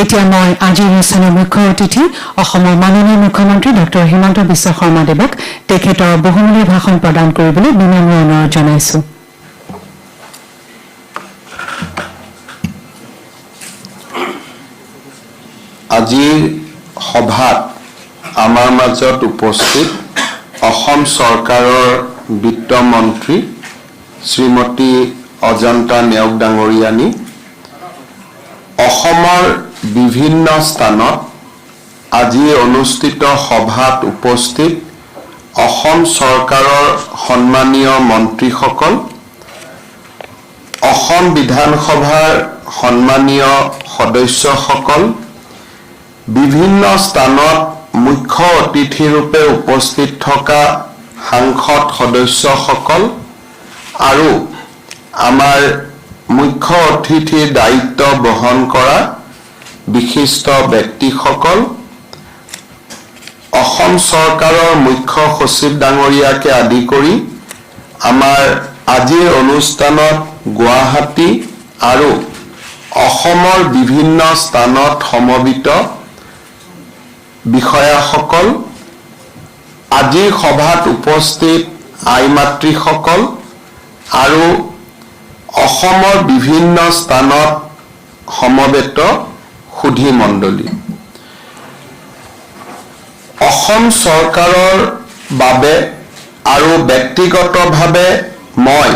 এতিয়া মই আজিৰ অনুষ্ঠানৰ মুখ্য অতিথি অসমৰ মাননীয় মুখ্যমন্ত্ৰী ডক্টৰ হিমন্ত বিশ্ব শৰ্মা দেৱক তেখেতৰ বহুমূলীয়া ভাষণ প্ৰদান কৰিবলৈ বিনম্ৰ অনুৰোধ জনাইছো। আজিৰ সভাত আমাৰ মাজত উপস্থিত অসম চৰকাৰৰ বিত্ত মন্ত্ৰী শ্ৰীমতী অজন্তা নেওগ ডাঙৰীয়ানী, অসমৰ বিভিন্ন স্থানত আজি অনুষ্ঠিত সভাত উপস্থিত অসম চৰকাৰৰ সন্মানীয় মন্ত্ৰীসকল, অসম বিধানসভাৰ সন্মানীয় সদস্যসকল, বিভিন্ন স্থানত মুখ্য অতিথিৰূপে উপস্থিত থকা সাংসদ সদস্যসকল আৰু আমাৰ মুখ্য অতিথিৰ দায়িত্ব বহন কৰা বিশিষ্ট ব্যক্তিসকল, অসম চৰকাৰৰ মুখ্য সচিব ডাঙৰীয়াকে আদি কৰি আমাৰ আজিৰ অনুষ্ঠানত গুৱাহাটী আৰু অসমৰ বিভিন্ন স্থানত সমবেত বিষয়াসকল, আজিৰ সভাত উপস্থিত আই মাতৃসকল আৰু অসমৰ বিভিন্ন স্থানত সমবেত সুধী মণ্ডলী, অসম চৰকাৰৰ বাবে আৰু ব্যক্তিগতভাৱে মই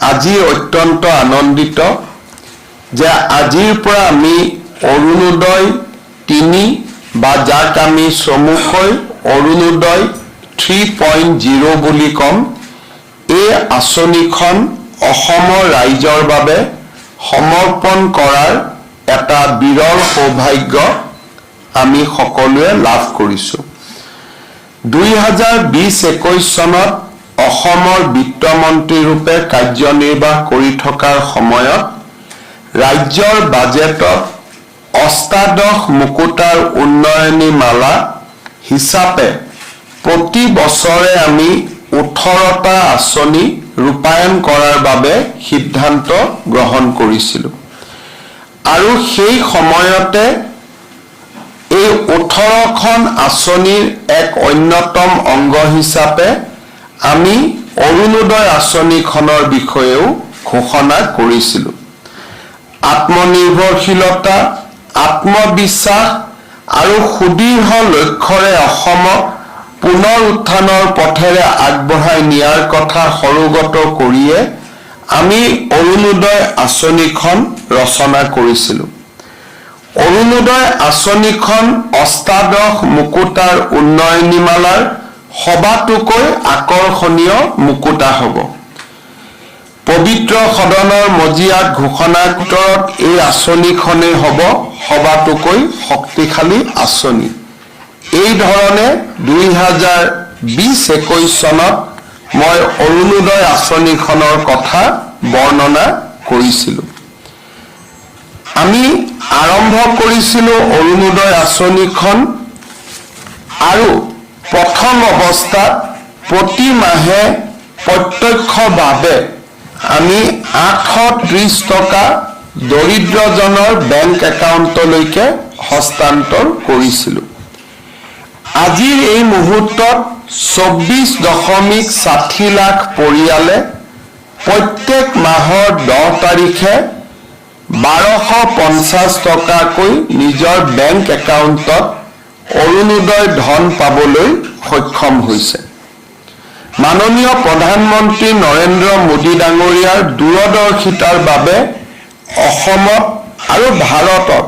আজি অত্যন্ত আনন্দিত যে আজিৰ পৰা আমি অৰুণোদয় 3 বা যাক আমি চমুকৈ অৰুণোদয় 3.0 বুলি কম, এই আঁচনিখন অসমৰ ৰাইজৰ বাবে সমৰ্পণ কৰাৰ এটা বিৰল সৌভাগ্য আমি সকলোৱে লাভ কৰিছোঁ। 2020-21 চনত অসমৰ বিত্তমন্ত্ৰীৰূপে কাৰ্যনিৰ্বাহ কৰি থকাৰ সময়ত ৰাজ্যৰ বাজেটত অষ্টাদশ মুকুতাৰ উন্নয়নী মালা হিচাপে প্ৰতি বছৰে আমি 18টা আঁচনি ৰূপায়ণ কৰাৰ বাবে সিদ্ধান্ত গ্ৰহণ কৰিছিলোঁ আৰু সেই সময়তে এই 18খন আঁচনিৰ এক অন্যতম অংগ হিচাপে আমি অৰুণোদয় আঁচনিখনৰ বিষয়েও ঘোষণা কৰিছিলোঁ। আত্মনিৰ্ভৰশীলতা, আত্মবিশ্বাস আৰু সুদৃঢ় লক্ষ্যৰে অসমক পুনৰ উত্থানৰ পথেৰে আগবঢ়াই নিয়াৰ কথা সৰুগত কৰিয়ে আমি অৰুণোদয় আঁচনিখন ৰচনা কৰিছিলোঁ। অৰুণোদয় আঁচনিখন অষ্টাদশ মুকুতাৰ উন্নয়নীমালাৰ সবাতোকৈ আকৰ্ষণীয় মুকুতা হ'ব। পবিত্ৰ সদনৰ মজিয়াত ঘোষণাৰ ভিতৰত এই আঁচনিখনেই হ'ব সবাতোকৈ শক্তিশালী আঁচনি। এই ধৰণে 2020-21 চনত মই অৰুণোদয় আঁচনিখনৰ কথা বৰ্ণনা কৰিছিলোঁ। আমি আৰম্ভ কৰিছিলোঁ অৰুণোদয় আঁচনিখন আৰু প্ৰথম অৱস্থাত প্ৰতি মাহে প্ৰত্যক্ষভাৱে আমি 830 টকা দৰিদ্ৰজনৰ বেংক একাউণ্টলৈকে হস্তান্তৰ কৰিছিলোঁ। আজিৰ এই মুহূৰ্তত 24.60 লাখ পৰিয়ালে প্ৰত্যেক মাহৰ 10 তাৰিখে 1250 টকাকৈ নিজৰ বেংক একাউণ্টত অৰুণোদয় ধন পাবলৈ সক্ষম হৈছে। মাননীয় প্ৰধানমন্ত্ৰী নৰেন্দ্ৰ মোদী ডাঙৰীয়াৰ দূৰদৰ্শিতাৰ বাবে অসমত আৰু ভাৰতত